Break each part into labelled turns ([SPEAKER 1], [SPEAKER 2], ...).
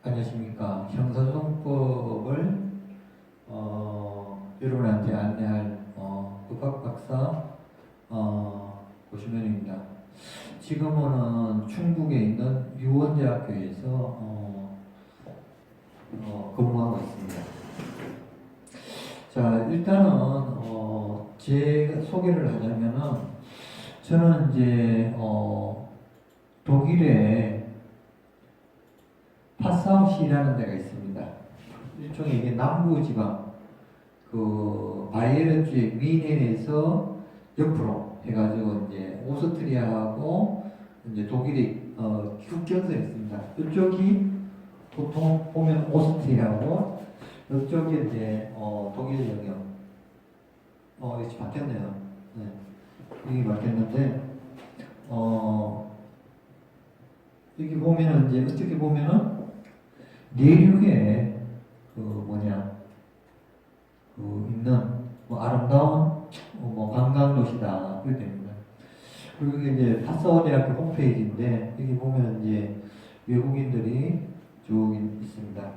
[SPEAKER 1] 안녕하십니까. 형사소송법을 여러분한테 안내할 법학박사 고시면입니다. 지금은 충북에 있는 유원대학교에서 근무하고 있습니다. 자, 일단은 제 소개를 하자면은 저는 이제 독일에 파사우시라는 데가 있습니다. 일종의 이게 남부지방, 바이에른주의 미넨에서 옆으로 해가지고 이제 오스트리아하고 이제 독일이 국경선이 있습니다. 이쪽이 보통 보면 오스트리아고 이쪽이 이제 독일 영역. 이제 바뀌었네요. 네. 여기 바뀌었는데 여기 보면은 이제 어떻게 보면은 내륙에 있는 아름다운 관광 도시다 이렇게 됩니다. 그리고 이게 이제 파사우 대학교 홈페이지인데 여기 보면 이제 외국인들이 쭉 있습니다.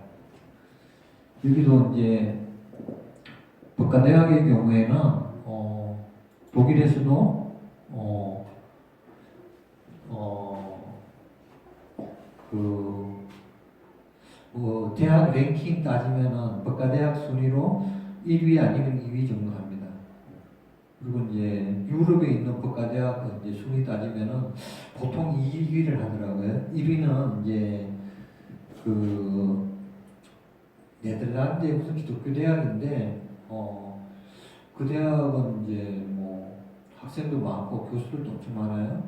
[SPEAKER 1] 여기도 이제 법과대학의 경우에는 독일에서도 대학 랭킹 따지면은 법과대학 순위로 1위 아니면 2위 정도 합니다. 그리고 이제 유럽에 있는 법과대학 이제 순위 따지면은 보통 2위를 하더라고요. 1위는 이제 네덜란드의 무슨 기독교 대학인데 그 대학은 이제 학생도 많고 교수들도 엄청 많아요.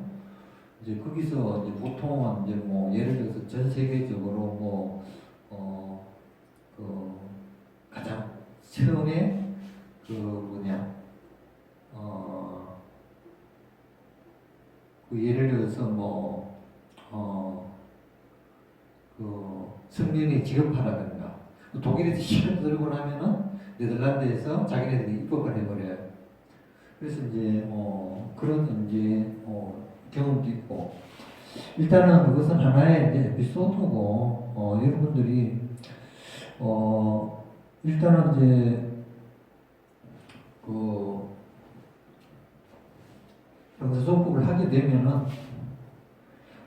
[SPEAKER 1] 이제 거기서 이제 보통은 이제 예를 들어서 전 세계적으로 가장 처음에 예를 들어서 성년이 직업화라든가 독일에서 시험 들고 나면은 네덜란드에서 자기네들이 입법을 해버려요. 그래서 이제 그런 이제 경험도 있고 일단은 그것은 하나의 이제 에피소드고 여러분들이 일단은 이제 형사소송법을 하게 되면은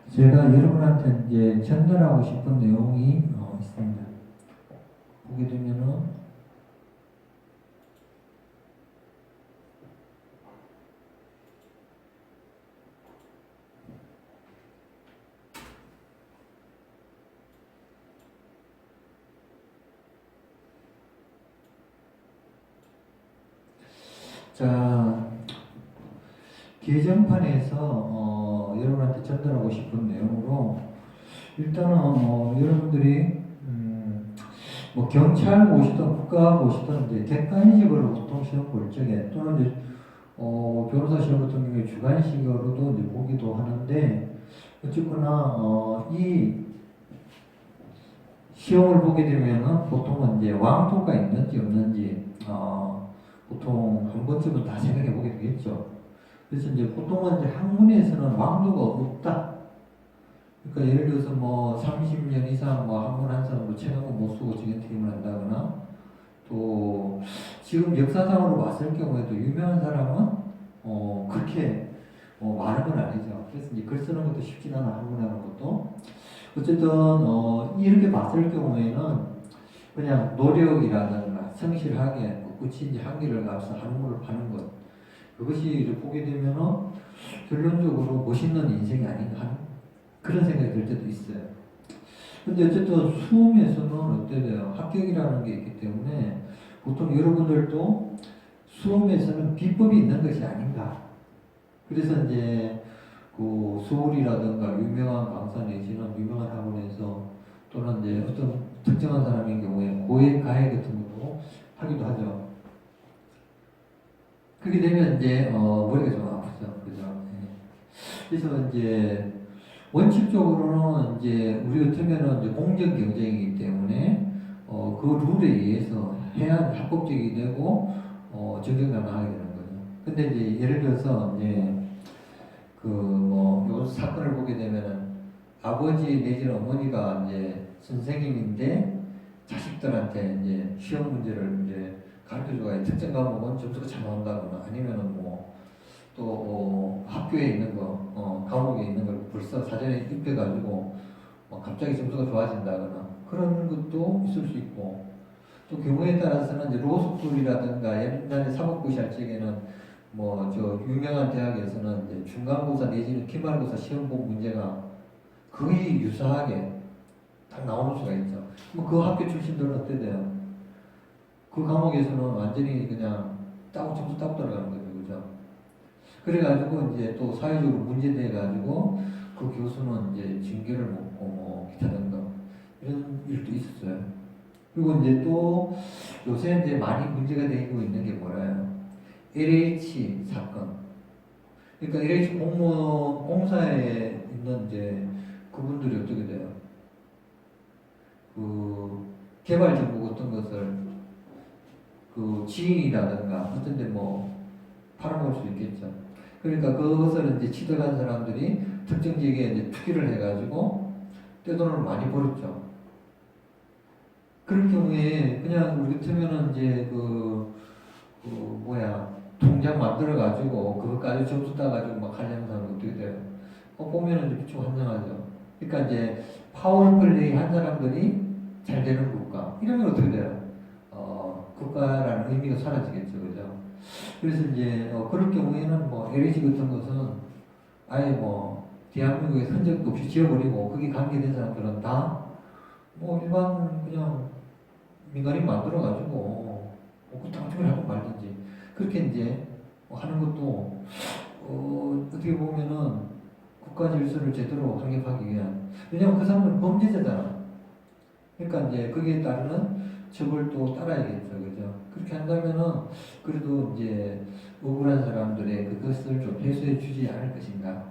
[SPEAKER 1] 제가 여러분한테 이제 전달하고 싶은 내용이 있습니다. 보게 되면은 자, 개정판에서 여러분한테 전달하고 싶은 내용으로 일단은 여러분들이 경찰 보시던 국가 보시던 이제 객관식으로 보통 시험 볼 적에 또는 이제 변호사 시험 같은 경우에 주관식으로도 이제 보기도 하는데 어쨌거나 이 시험을 보게 되면은 보통은 이제 왕도가 있는지 없는지 보통 한 번쯤은 다 생각해 보게 되겠죠. 그래서 이제 보통은 이제 학문에서는 왕도가 없다. 그러니까 예를 들어서 30년 이상 학문 한 사람으로 책임을 못 쓰고 직영퇴임을 한다거나 또 지금 역사상으로 봤을 경우에도 유명한 사람은 그렇게 많은 건 아니죠. 그래서 이제 글 쓰는 것도 쉽진 않아, 학문하는 것도. 어쨌든 이렇게 봤을 경우에는 그냥 노력이라든가 성실하게 굳이 이제 한계를 가서 학문을 파는 것 그것이 보게 되면은 결론적으로 멋있는 인생이 아닌가 하는 그런 생각이 들 때도 있어요. 근데 어쨌든 수험에서는 어때요? 합격이라는 게 있기 때문에 보통 여러분들도 수험에서는 비법이 있는 것이 아닌가. 그래서 이제 서울이라든가 유명한 강사 내지는 유명한 학원에서 또는 이제 어떤 특정한 사람의 경우에 고액 가해 같은 것도 하기도 하죠. 그렇게 되면 이제 머리가 좀 아프죠, 그죠? 네. 그래서 이제 원칙적으로는 이제 우리 같으면은 이제 공정 경쟁이기 때문에 그 룰에 의해서 해야 합법적이 되고 정정당당하게 되는 거죠. 근데 이제 예를 들어서 이제 요 사건을 보게 되면은 아버지 내지는 어머니가 이제 선생님인데 자식들한테 이제 시험 문제를 이제 가르쳐줘야 특정 과목은 점수가 잘 나온다거나 아니면은 뭐 또 학교에 있는 거 과목에 있는 걸 벌써 사전에 입혀가지고 갑자기 점수가 좋아진다거나 그런 것도 있을 수 있고 또 경우에 따라서는 이제 로스쿨이라든가 옛날에 사법고시 할 적에는 뭐 저 유명한 대학에서는 이제 중간고사 내지는 기말고사 시험 본 문제가 거의 유사하게 딱 나오는 수가 있죠. 뭐 그 학교 출신들은 어때 돼요? 그 과목에서는 완전히 그냥 점수 따고 들어가는 거죠, 그죠? 그래가지고 이제 또 사회적으로 문제돼가지고 그 교수는 이제 징계를 먹고 뭐 기타 등등 이런 일도 있었어요. 그리고 이제 또 요새 이제 많이 문제가 되고 있는 게 뭐라요? LH 사건. 그러니까 LH 공무원 공사에 있는 이제 그분들이 어떻게 돼요? 그 개발 정보 같은 것을 그 지인이라든가 어떤데 뭐 팔아먹을 수 있겠죠. 그러니까 그것을 이제 취득한 사람들이 특정 지역에 이제 투기를 해가지고 떼돈을 많이 벌었죠. 그럴 경우에 그냥 우리 같으면은 이제 통장 만들어가지고 그것까지 점수 따가지고 막 하려는 사람은 어떻게 돼요? 보면은 좀 비추환장하죠. 그러니까 이제 파워플레이 한 사람들이 잘 되는 국가 이러면 어떻게 돼요? 국가라는 의미가 사라지겠죠, 그죠? 그래서 이제 그럴 경우에는 뭐 LH 같은 것은 아예 뭐 대한민국에 흔적도 없이 지어버리고 거기 관계된 사람들은 다 뭐 일반 그냥 민간인 만들어가지고 그 당첨을 하고 말든지 그렇게 이제 하는 것도 어떻게 보면은 국가 질서를 제대로 확립하기 위한 왜냐하면 그 사람은 범죄자잖아. 그러니까 이제 거기에 따르는 처벌도 따라야겠죠, 그죠? 그렇게 한다면은 그래도 이제 억울한 사람들의 그것을 좀 해소해 주지 않을 것인가.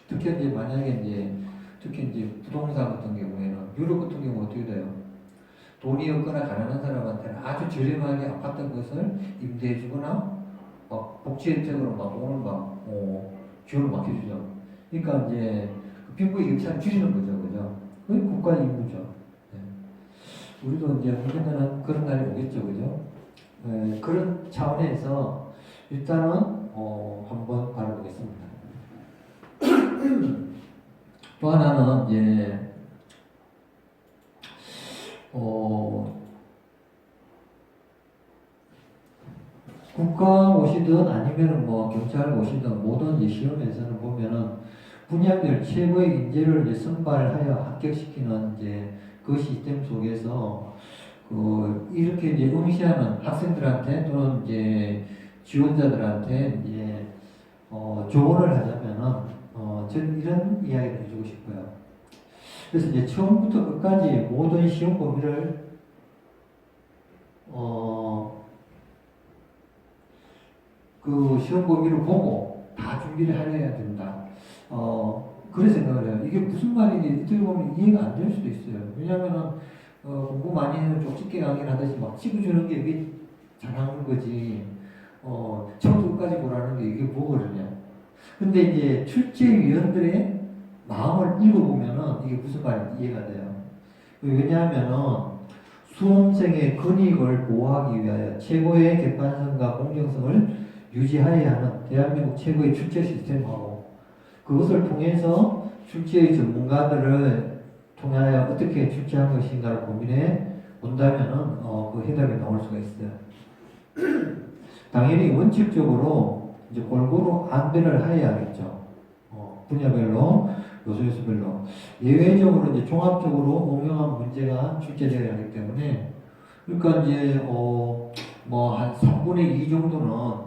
[SPEAKER 1] 특히 이제 만약에 특히 이제 부동산 같은 경우에는 유럽 같은 경우 어떻게 돼요? 돈이 없거나 가난한 사람한테는 아주 저렴하게 아파트 것을 임대해 주거나 막 복지 혜택으로 막 오늘 막 지원을 막 해주죠. 그러니까 이제 빈부의 격차를 줄이는 거죠, 그죠? 그게 국가의 임무죠. 네. 우리도 이제 언젠가는 그런 날이 오겠죠, 그죠? 네, 그런 차원에서 일단은 한번 바라보겠습니다. 또 하나는 이제 국가 오시든 아니면은 뭐 경찰 오시든 모든 이제 시험에서는 보면은 분야별 최고의 인재를 이제 선발하여 합격시키는 이제 그 시스템 속에서 이렇게 이제 응시하는 학생들한테 또는 이제 지원자들한테 이제 조언을 하자면은 저는 이런 이야기를 해주고 싶어요. 그래서 이제 처음부터 끝까지 모든 시험 범위를 그 시험 범위를 보고 다 준비를 하려야 된다. 그런 생각을 해요. 이게 무슨 말인지 어떻게 보면 이해가 안 될 수도 있어요. 왜냐면은 공부 많이 해서 쪽집게 강의를 하듯이 막 찍어주는 게 이게 잘하는 거지. 처음부터 끝까지 보라는 게 이게 뭐거든요. 근데 이제 출제위원들의 마음을 읽어보면은 이게 무슨 말인지 이해가 돼요. 왜냐하면은 수험생의 권익을 보호하기 위하여 최고의 객관성과 공정성을 유지하여야 하는 대한민국 최고의 출제 시스템하고 그것을 통해서 출제의 전문가들을 통하여 어떻게 출제한 것인가를 고민해 본다면은 그 해답이 나올 수가 있어요. 당연히 원칙적으로 이제 골고루 안배를 하여야겠죠. 분야별로, 요소요소별로. 예외적으로 이제 종합적으로 응용한 문제가 출제되어야 하기 때문에, 그러니까 이제, 한 3분의 2 정도는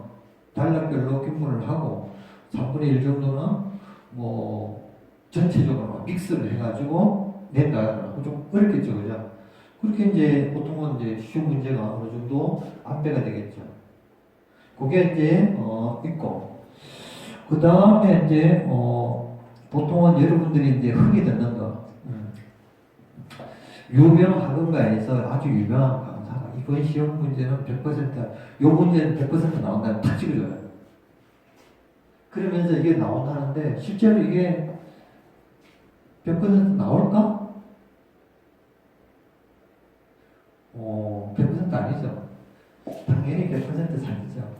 [SPEAKER 1] 단락별로 규모를 하고, 3분의 1 정도는 전체적으로 믹스를 해가지고 낸다. 좀 어렵겠죠, 그죠? 그렇게 이제 보통은 이제 시험 문제가 어느 정도 안배가 되겠죠. 그게 이제 있고 그 다음에 이제 보통은 여러분들이 이제 흔히 듣는 거 유명 학원가에서 아주 유명한 강사가 이번 시험 문제는 100%요 문제는 100% 나온다면 탁 찍어줘요. 그러면서 이게 나온다는데 실제로 이게 100% 나올까? 100% 아니죠. 당연히 100% 사기죠.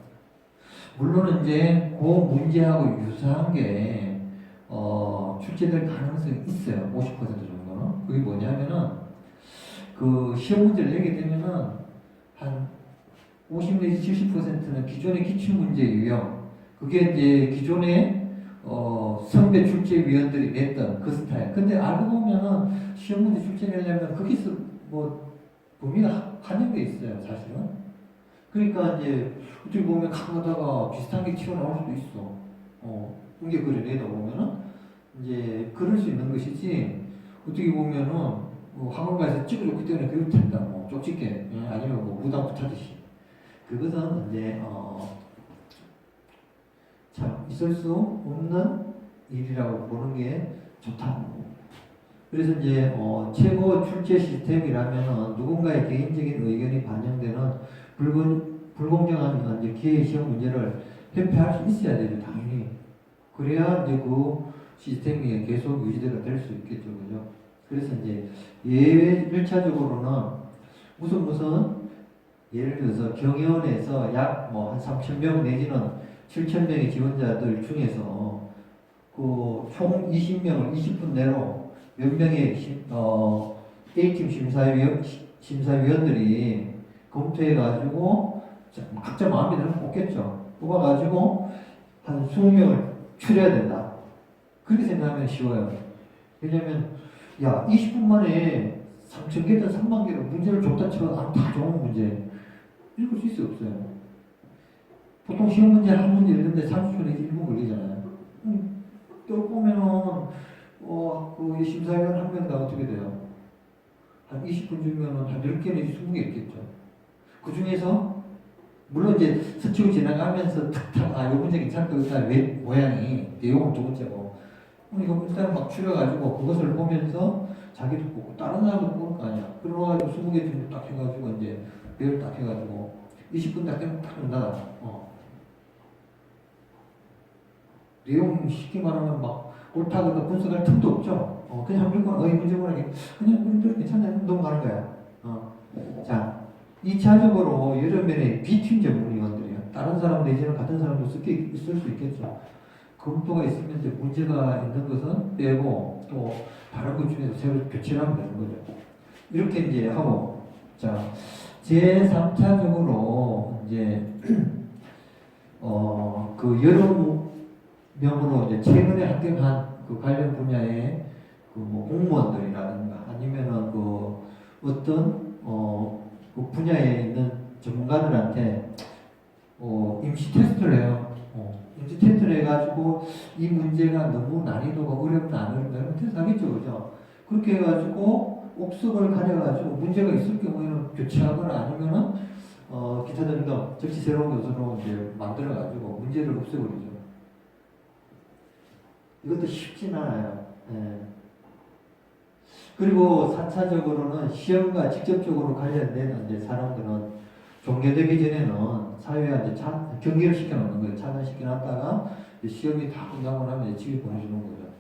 [SPEAKER 1] 물론 이제 그 문제하고 유사한 게 출제될 가능성이 있어요. 50% 정도는. 그게 뭐냐면은 그 시험 문제를 내게 되면은 한 50 내지 70%는 기존의 기출문제 유형, 그게 이제 기존의 선배 출제위원들이 냈던 그 스타일. 근데 알고 보면은 시험 문제 출제 내려면 거기서 뭐 범위가 한정돼 있어요, 사실은. 그러니까 이제 어떻게 보면 가다가 비슷한 게 튀어나올 수도 있어. 옮겨 그려 내다 보면은 이제 그럴 수 있는 것이지. 어떻게 보면은 뭐 학원 가서 찍어줬기 때문에 그렇단다. 뭐 쪽집게 아니면 뭐 무당 붙하듯이. 그것은 이제 참 있을 수 없는 일이라고 보는 게 좋다고. 그래서 이제 최고 출제 시스템이라면은 누군가의 개인적인 의견이 반영되는 불공정한 이제 기회 시험 문제를 회피할 수 있어야 되죠, 당연히. 그래야 이제 그 시스템이 계속 유지가 될 수 있겠죠, 그죠? 그래서 이제 예외 1차적으로는 무슨 예를 들어서 경영원에서 약 뭐 한 3,000명 내지는 7,000명의 지원자들 중에서 그 총 20명을 20분 내로 몇 명의 A팀 심사위원들이 검토해가지고 각자 마음에 드는 거 뽑겠죠. 뽑아가지고 한 20명을 추려야 된다. 그렇게 생각하면 쉬워요. 왜냐면 야 20분 만에 3,000개든 3만 개를 문제를 줬다 치고 다 좋은 문제 읽을 수 있어요, 없어요? 보통 시험 문제 한 문제 읽는데 30초 내지 1분 걸리잖아요. 또 보면은 그 심사위원 한 명당 어떻게 돼요? 한 20분 주면은 한 10개 내지 20개 있겠죠. 그 중에서 물론 이제 스치고 지나가면서 요 문제 괜찮다 그다 모양이 내용은 두 번째고 이거 일단 막 추려가지고 그것을 보면서 자기도 보고 다른 사람도 보는 거 아니야. 그러가지고 20개 정도 딱 해가지고 이제 배열 딱 해가지고 20분 딱 되면 딱 된다. 내용 쉽게 말하면 막 옳다 그러다 분석할 틈도 없죠. 그냥 무조건 이 문제 보는 게 그냥 문제 괜찮네 넘어가는 거야. 자, 2차적으로 여러 면의 비팀 전문위원들이에요. 다른 사람 내지는 같은 사람도 있을 수 있겠죠. 검토가 있으면 이제 문제가 있는 것은 빼고 또 다른 것 중에서 새로 교체를 하면 되는 거죠. 이렇게 이제 하고 자 제3차적으로 이제 그 여러 명으로 이제 최근에 합격한 그 관련 분야의 그 뭐 공무원들이라든가 아니면은 그 어떤 그 분야에 있는 전문가들한테 임시 테스트를 해요. 임시 테스트를 해가지고 이 문제가 너무 난이도가 어렵다 안 어렵다 이런 테스트 하겠죠, 그죠? 그렇게 해가지고 옥석을 가려가지고 문제가 있을 경우에는 교체하거나 아니면은 기타 등등 즉시 새로운 요소로 이제 만들어가지고 문제를 없애버리죠. 이것도 쉽진 않아요. 예. 그리고 4차적으로는 시험과 직접적으로 관련된 이제 사람들은 종료되기 전에는 사회와 이제 경계를 시켜놓는 거예요. 차단시켜놨다가 시험이 다 끝나고 나면 집에 보내주는 거죠.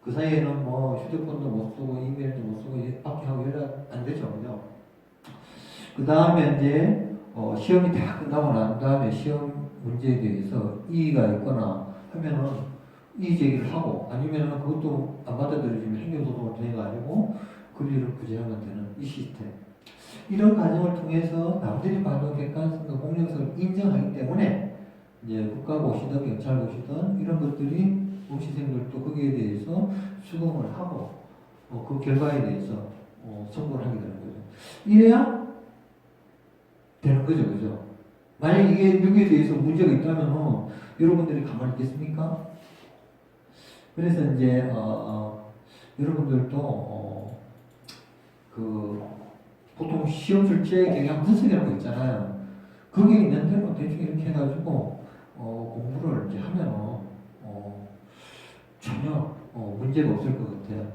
[SPEAKER 1] 그 사이에는 뭐 휴대폰도 못 쓰고 이메일도 못 쓰고 밖에 하고 연락 안 되죠, 그죠? 그 다음에 이제 시험이 다 끝나고 난 다음에 시험 문제에 대해서 이의가 있거나 하면은 이의 제기를 하고 아니면은 그것도 안 받아들여지면 행정소송을 통해가지고 권리를 부재하면 되는 이 시스템. 이런 과정을 통해서 남들이 봐도 객관성과 공정성을 인정하기 때문에 이제 국가가 오시든 경찰 오시든 이런 것들이 응시생들도 거기에 대해서 수긍을 하고 그 결과에 대해서 선고를 하게 되는 거죠. 이래야 되는 거죠, 그죠? 만약 이게 여기에 대해서 문제가 있다면 여러분들이 가만히 있겠습니까? 그래서 이제 여러분들도 그 보통 시험 출제 경향 분석이라는 거 있잖아요. 거기에 있는 대로 대충 이렇게 해가지고 공부를 이제 하면은 전혀 문제가 없을 것 같아요.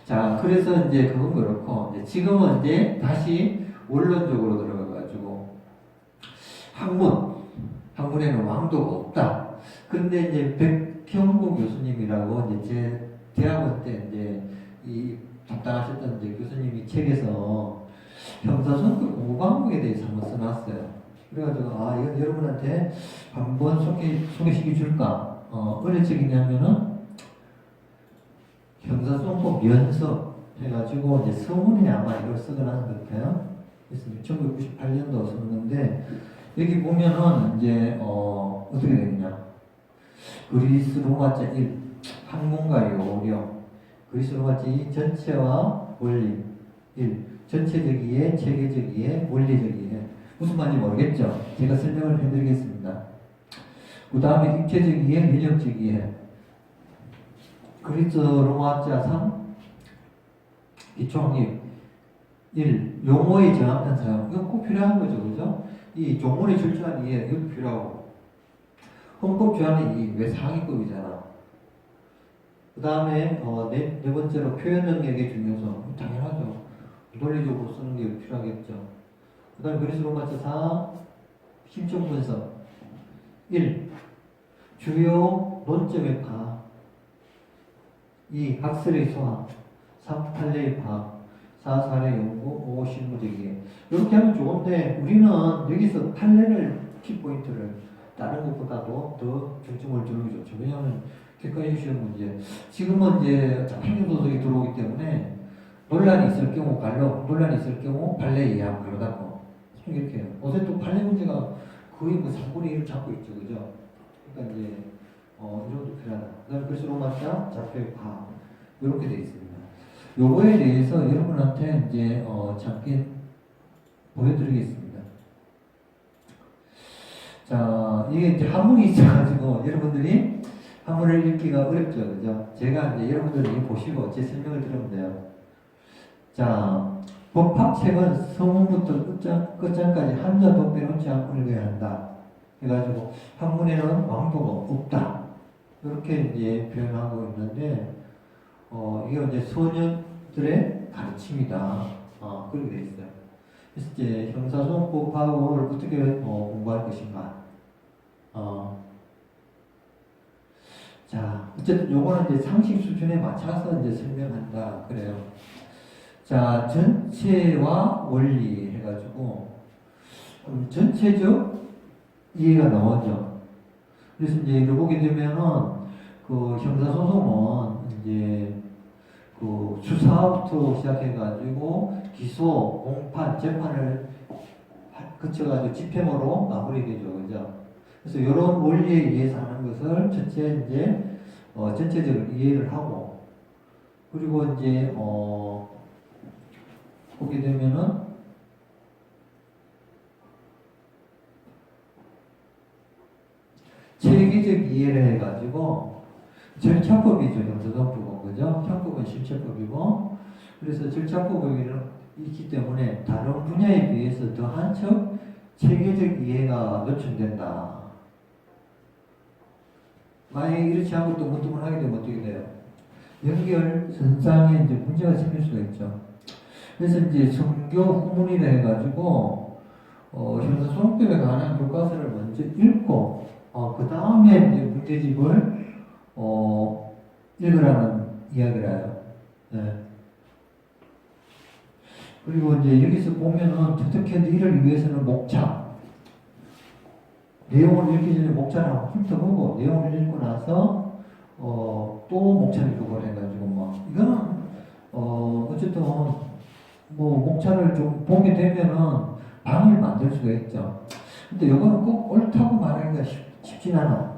[SPEAKER 1] 자, 그래서 이제 그건 그렇고 이제 지금은 이제 다시 원론적으로 들어가가지고 학문에는 왕도가 없다. 그런데 이제 백형국 교수님이라고 이제 제 대학원 때 이제 이 담당하셨던 이제 교수님이 책에서 형사소송법 공부 방법에 대해서 한번 써놨어요. 그래가지고 이거 여러분한테 한번 소개시켜 줄까? 어느 책이냐면은 형사소송법 연서 해가지고 이제 서문에 아마 이걸 쓰거나 하는 것 같아요. 그래서 1998년도 썼는데 여기 보면은 이제 어떻게 되느냐? 그리스 로마자 1 학문과 요령, 그리스 로마자 2 전체와 원리 1 전체적 이해, 체계적 이해, 원리적 이해. 무슨 말인지 모르겠죠? 제가 설명을 해드리겠습니다. 그 다음에 입체적 이해, 민력적 이해. 그리스 로마자 3 기초학립 1. 용어의 정확한 사용. 이거 꼭 필요한 거죠. 그죠? 이 조문에 출처한 이해, 이거 필요하고. 헌법 조항의 이, 왜 상위법이잖아. 그 다음에, 네 번째로 표현 능력의 중요성. 당연하죠. 논리적으로 쓰는 게 필요하겠죠. 그 다음에 그리스 로마자 4. 심층 분석. 1. 주요 논점의 파악. 2. 학설의 소화. 3. 판례의 파악. 4. 사례 연구. 5. 실무적 이해. 이렇게 하면 좋은데 우리는 여기서 판례를 키포인트를 다른 것보다도 더 중점을 두는 게 좋죠. 왜냐하면 객관식 시험 문제 지금은 이제 행정소속이 들어오기 때문에 논란이 있을 경우 반론, 논란이 있을 경우 판례 이해하고 반론하고 이렇게 해요. 어제 또 판례 문제가 거의 뭐 3분의 1을 잡고 있죠. 그죠? 그러니까 이제 이런 것도 필요하다. 그 다음에 그래서 로마자 자표의 파악 이렇게 되어 있습니다. 요거에 대해서 여러분한테 이제 잠깐 보여드리겠습니다. 자, 이게 이제 한문이 있어가지고 여러분들이 한문을 읽기가 어렵죠, 그죠? 제가 이제 여러분들이 보시고 제 설명을 들으면 돼요. 자, 법학책은 서문부터 끝장까지 한자도 빼놓지 않고 읽어야 한다. 해가지고 한문에는 왕도가 없다. 이렇게 이제 표현하고 있는데, 이게 이제 소년들의 가르침이다. 그렇게 돼 있어요. 그래서 이제 형사소송법하고 어떻게 공부할 것인가. 자, 어쨌든 요거는 이제 상식 수준에 맞춰서 이제 설명한다. 그래요. 자, 전체와 원리 해가지고, 전체적 이해가 나오죠. 그래서 이제 이걸 보게 되면은, 그 형사소송은 이제 그 수사부터 시작해가지고 기소, 공판, 재판을 거쳐가지고 집행으로 마무리되죠, 그죠? 그래서 이런 원리에 의해서 하는 것을 전체적으로 이해를 하고, 그리고 이제 보게 되면은 체계적 이해를 해가지고 절차법이죠, 형사소송법은. 그죠? 형법은 실체법이고, 그래서 절차법이 있기 때문에 다른 분야에 비해서 더 한층 체계적 이해가 노출된다. 만약에 이렇지 않고 또 문득문하게 되면 어떻게 돼요? 연결 선상에 이제 문제가 생길 수가 있죠. 그래서 이제 성교 후문이라 해가지고 형사소송법에 관한 교과서를 먼저 읽고 그 다음에 이제 문제집을 읽으라는 이야기를 해요. 네. 그리고 이제 여기서 보면은 어떻게 이를 위해서는 목차 내용을 읽기 전에 목차를 한번 훑어보고 내용을 읽고 나서 또 목차를 읽고 해가지고 뭐 이거는 어쨌든 뭐 목차를 좀 보게 되면은 방을 만들 수가 있죠. 근데 이거는 꼭 옳다고 말하기가 쉽진 않아.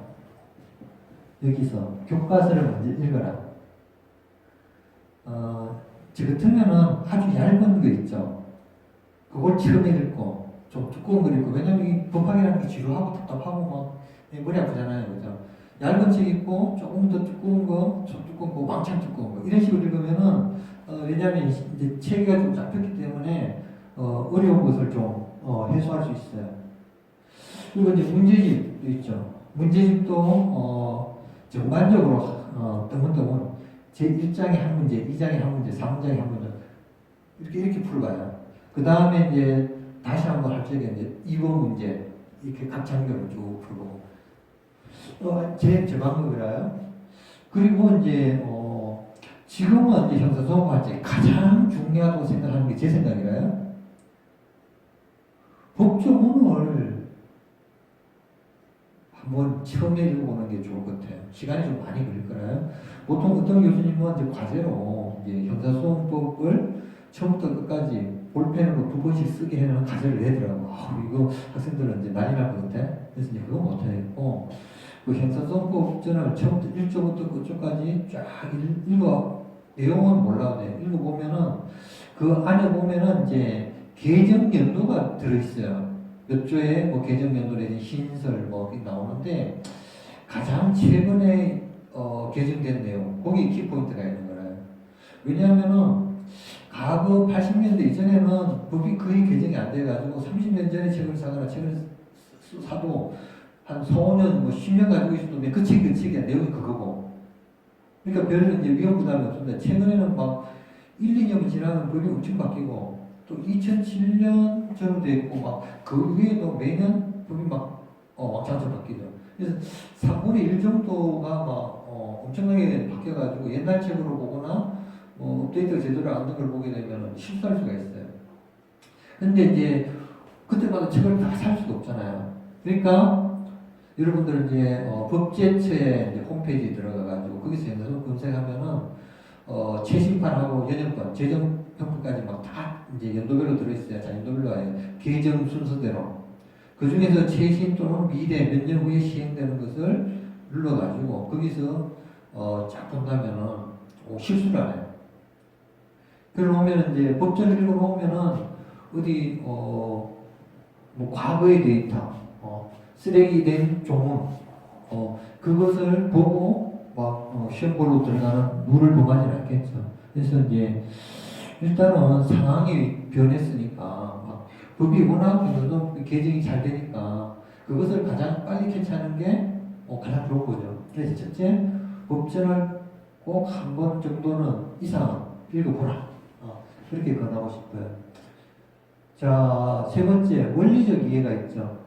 [SPEAKER 1] 여기서 교과서를 먼저 읽어라. 저 같으면은 아주 얇은 거 있죠. 그걸 처음에 읽고 좀 두꺼운 걸 읽고, 왜냐면 이 법학이라는 게 지루하고 답답하고 막 머리 아프잖아요, 그죠? 얇은 책 읽고 조금 더 두꺼운 거, 좀 두꺼운 거, 왕창 두꺼운 거 이런 식으로 읽으면은 왜냐면 이제 체계가 좀 잡혔기 때문에 어려운 것을 좀 해소할 수 있어요. 그리고 이제 문제집도 있죠. 문제집도 전반적으로 드문드문 제1장에 한 문제, 2장에 한 문제, 3장에 한 문제 이렇게 풀어가요. 그 다음에 이제 다시 한번 할 적에 이제 2번 문제 이렇게 각 장면을 쭉 풀고 제 방법이라요. 그리고 이제 지금은 이제 형사소송할 때 가장 중요하다고 생각하는 게 제 생각이라요. 법조문을 한번 처음에 읽어보는 게 좋을 것 같아요. 시간이 좀 많이 걸릴 거라요. 보통 어떤 교수님은 이제 과제로 이제 형사소송법을 처음부터 끝까지 볼펜으로 2번씩 쓰게 해놓은 과제를 내더라고. 이거 학생들은 이제 난리 날 것 같아. 그래서 이제 그거 못하겠고, 그 형사소송법전을 처음부터 1조부터 끝조까지 쫙 읽어, 내용은 몰라도 돼. 읽어보면은, 그 안에 보면은 이제 개정 연도가 들어있어요. 몇 조에 뭐 개정 연도 내지 신설 뭐 나오는데, 가장 최근에 개정된 내용, 거기 키포인트가 있는 거예요. 왜냐하면은, 과거 80년대 이전에는 법이 거의 개정이 안 돼가지고 30년 전에 책을 사거나 책을 사도 한 4, 5년, 뭐 10년 가지고 있어도 그 책이야. 내용이 그거고. 그러니까 별로 이제 위험 부담이 없습니다. 최근에는 막 1, 2년 지나면 법이 엄청 바뀌고 또 2007년 전도 있고 막 그 위에도 매년 법이 막 왕창 바뀌죠. 그래서 3분의 1 정도가 막 엄청나게 바뀌어가지고 옛날 책으로 보거나 업데이트가 제대로 안 된 걸 보게 되면 실수할 수가 있어요. 근데 이제 그때마다 책을 다 살 수도 없잖아요. 그러니까 여러분들 이제 법제처의 이제 홈페이지 들어가가지고 거기서 연속 검색하면은 최신판하고 연역판, 재정평가까지 막 다 이제 연도별로 들어있어요. 자, 연도별로 아예 개정 순서대로. 그 중에서 최신 또는 미래 몇 년 후에 시행되는 것을 눌러가지고 거기서 쫙 본다면은 실수를 안 해요. 그러면 이제 법전을 읽어보면은 어디 뭐 과거의 데이터, 쓰레기된 조문, 그것을 보고 막 시험볼로 들어가는 룰을 범하지 않겠죠. 그래서 이제 일단은 상황이 변했으니까 막 법이 워낙 개정이 잘 되니까 그것을 가장 빨리 캐치하는 게 가장 좋은 거죠. 그래서 첫째, 법전을 꼭 한 번 정도는 이상 읽어보라. 그렇게 권하고 싶어요. 자, 세 번째, 원리적 이해가 있죠.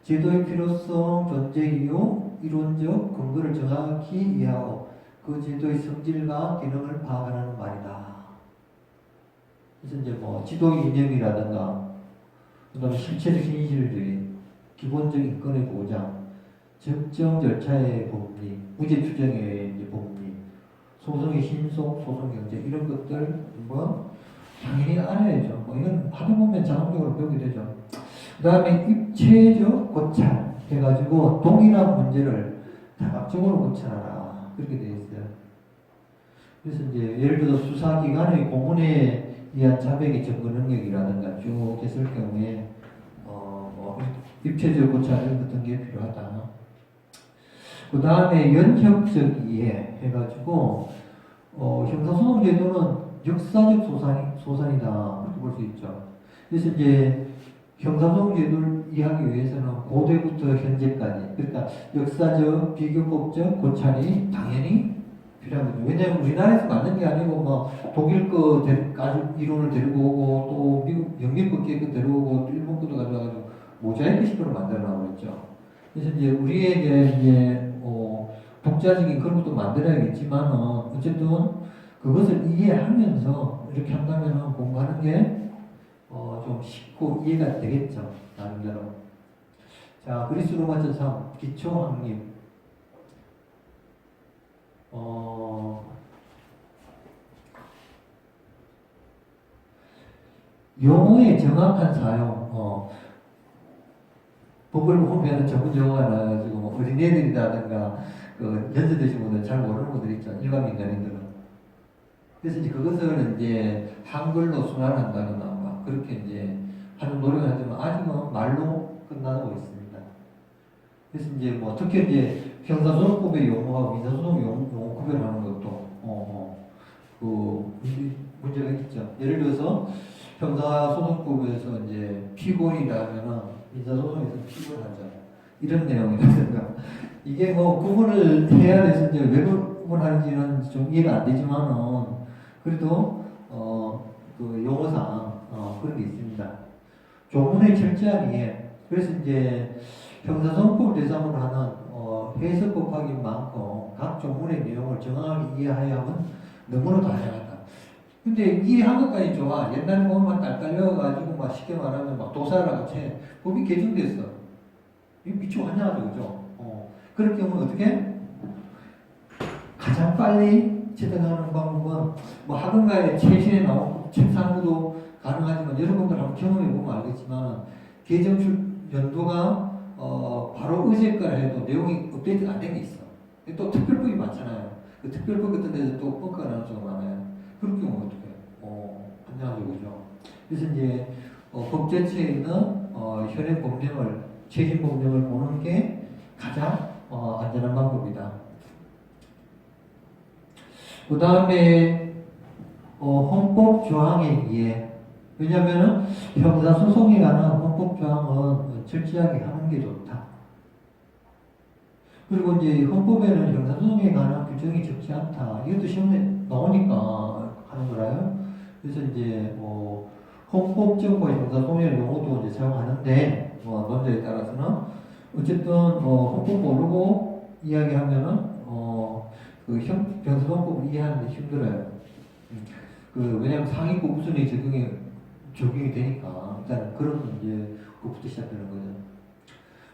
[SPEAKER 1] 제도의 필요성, 존재 이유, 이론적 근거를 정확히 이해하고 그 제도의 성질과 기능을 파악하는 말이다. 그래서 이제 뭐 지도 이념이라든가, 그다음에 실체적 현실주의, 기본적 인권의 보장, 적정 절차의 법리, 무죄 추정의 이제 법리, 소송의 신속, 소송 경제 이런 것들 뭐 당연히 알아야죠. 이건 하다 보면 자동적으로 배우게 되죠. 그 다음에 입체적 고찰 해가지고 동일한 문제를 다각적으로 고찰하라 그렇게 되어 있어요. 그래서 이제 예를 들어 수사기관의 공문에 의한 자백의 증거 능력이라든가 쭉 했을 경우에 뭐 입체적 고찰 이런 같은 게 필요하다. 그 다음에 연혁적 이해 해가지고 형사소송제도는 역사적 소산이다 그렇게 볼 수 있죠. 그래서 이제 형사소송제도를 이해하기 위해서는 고대부터 현재까지 그러니까 역사적, 비교법적 고찰이 당연히 필요한 거죠. 왜냐하면 우리나라에서 만든 게 아니고 뭐 독일 거 이론을 데리고 오고 또 미국 영미법 거 데리고 오고 또 일본 것도 가져와가지고 모자이크 식으로 만들어라고 그랬죠. 그래서 이제 우리에게 이제 독자적인 그런 것도 만들어야겠지만 어쨌든 그것을 이해하면서 이렇게 한다면 공부하는 게 좀 쉽고 이해가 되겠죠. 나름대로. 자, 그리스 로마서 3 기초 확립. 용어의 정확한 사용. 법을 보면 전문 용어가 나와가지고 뭐 어린애들이라든가 그 연세 드신 분들 잘 모르는 분들 있죠. 일반 민간인들은. 그래서 이제 그것을 이제 한글로 순환한다거나 막 그렇게 이제 하는 노력을 하지만 아직은 말로 끝나고 있습니다. 그래서 이제 뭐 특히 이제 형사소송법의 용어와 민사소송 용어 구별하는 것도 그 문제가 있죠. 예를 들어서 형사소송법에서 이제 피고인이라면은 민사소송에서 피고하죠. 이런 내용이라든가 이게 뭐 구분을 해야 돼서 이제 왜 구분하는지는 좀 이해가 안 되지만은 그래도 그 용어상 그런 게 있습니다. 조문의 철저한 이해. 그래서 이제 형사소송법을 대상으로 하는 해석 법학인 많고 각 조문의 내용을 정확하게 이해해야만 너무나 다양하다. 근데 이해한 것까지 좋아. 옛날에 보면 딸딸려가지고 막 쉽게 말하면 막 도사라 같이 법이 개정됐어. 이거 미치고 환장하죠, 그죠? 그럴 경우는 어떻게? 가장 빨리 제정하는 방법은 뭐 학원가에 최신에 나온 책 사고도 가능하지만 여러분들 한번 경험해 보면 알겠지만 개정 연도가 바로 어제 거라 해도 내용이 업데이트가 안 된 게 있어. 또 특별법이 많잖아요. 그 특별법 같은 데서 또 뻥카가 나는 경우가 많아요. 그럴 경우는 어떻게? 환장하죠, 그죠? 그래서 이제 법제처에 있는 현행 법령을 최신 법령을 보는 게 가장 안전한 방법이다. 그 다음에 헌법 조항에 의해 왜냐하면 형사소송에 관한 헌법 조항은 철저하게 하는 게 좋다. 그리고 이제 헌법에는 형사소송에 관한 규정이 적지 않다. 이것도 시험에 나오니까 하는 거라요. 그래서 이제 헌법적과 형사소송의 용어도 이제 사용하는데 논제에 따라서는 어쨌든 헌법 모르고 이야기하면은 그 형사소송법을 이해하는 게 힘들어요. 왜냐하면 상위법 우선이 적용이 되니까 일단 그런 이제 그것부터 시작되는 거죠.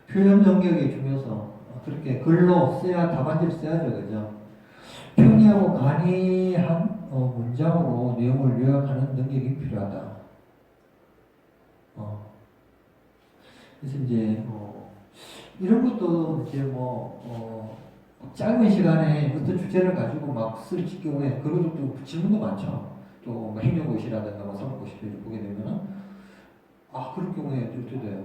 [SPEAKER 1] 표현 능력의 중요성 그렇게 글로 써야 답안지를 써야죠, 그죠? 편리하고 간이한 문장으로 내용을 요약하는 능력이 필요하다. 그래서 이제 이런 것도 이제 짧은 시간에 어떤 주제를 가지고 막 쓸 경우에 그것도 또 질문도 많죠. 또 행정고시라든가 사법고시를 보게 되면은 그럴 경우에 어떻게 돼요?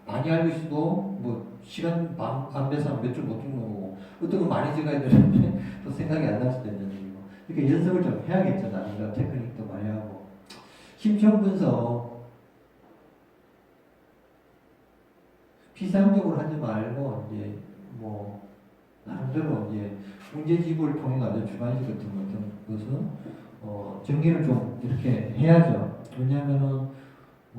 [SPEAKER 1] 많이 알고 있어도 시간 안 돼서 몇 줄 못 듣는 거고 어떤 건 많이 적어야 되는데 또 생각이 안 날 수도 있는 얘기고 이렇게 연습을 좀 해야겠죠. 나중에 테크닉도 많이 하고 심층 분석 피상적으로 하지 말고 이제 나름대로 이제 문제집을 통해 가지고 주관식 같은 것은 정리를 좀 이렇게 해야죠. 왜냐하면은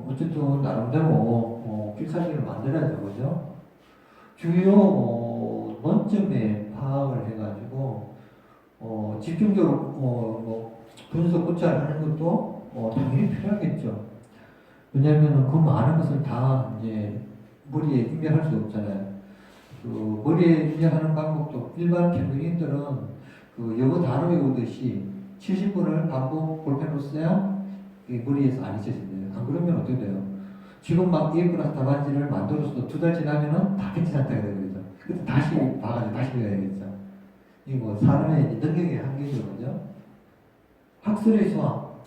[SPEAKER 1] 어쨌든 나름대로 필사기를 만들어야죠, 그죠? 주요 논점에 파악을 해가지고 집중적으로 분석 고찰하는 것도 당연히 필요하겠죠. 왜냐하면은 그 많은 것을 다 이제 머리에 입력할 수 없잖아요. 그 머리에 입력하는 방법도 일반 평균인들은 그 영어 단어 외우듯이 70번을 반복 볼펜으로 써야 머리에서 안 잊혀진대요. 안 그러면 어떻게 돼요? 지금 막 A 플러스 답안지를 만들어서도 2달 지나면은 다 펜치 상태가 되거든요. 그때 다시 봐가지고 다시 배워야겠죠. 이거 사람의 능력의 한계죠, 그죠? 학술의 수학.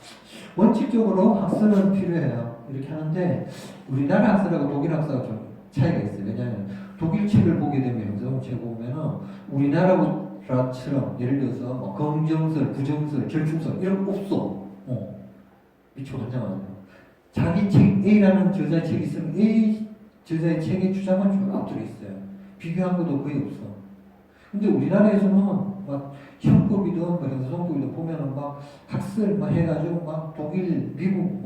[SPEAKER 1] 원칙적으로 학술은 필요해요. 이렇게 하는데 우리나라 학술하고 독일 학술하고 좀 차이가 있어요. 왜냐하면 독일 책을 보게 되면 형사책 보면은 우리나라처럼 예를 들어서 검정설, 부정설, 결충설 이런 거 없어. 미쳐 환장하네요. 자기 책 A라는 저자의 책이 있으면 A 저자의 책의 주장만 쭉 들어있어요. 비교한 것도 거의 없어. 근데 우리나라에서는 막 형법이든 형사소송법이든 보면은 막 학설 해가지고 막 독일, 미국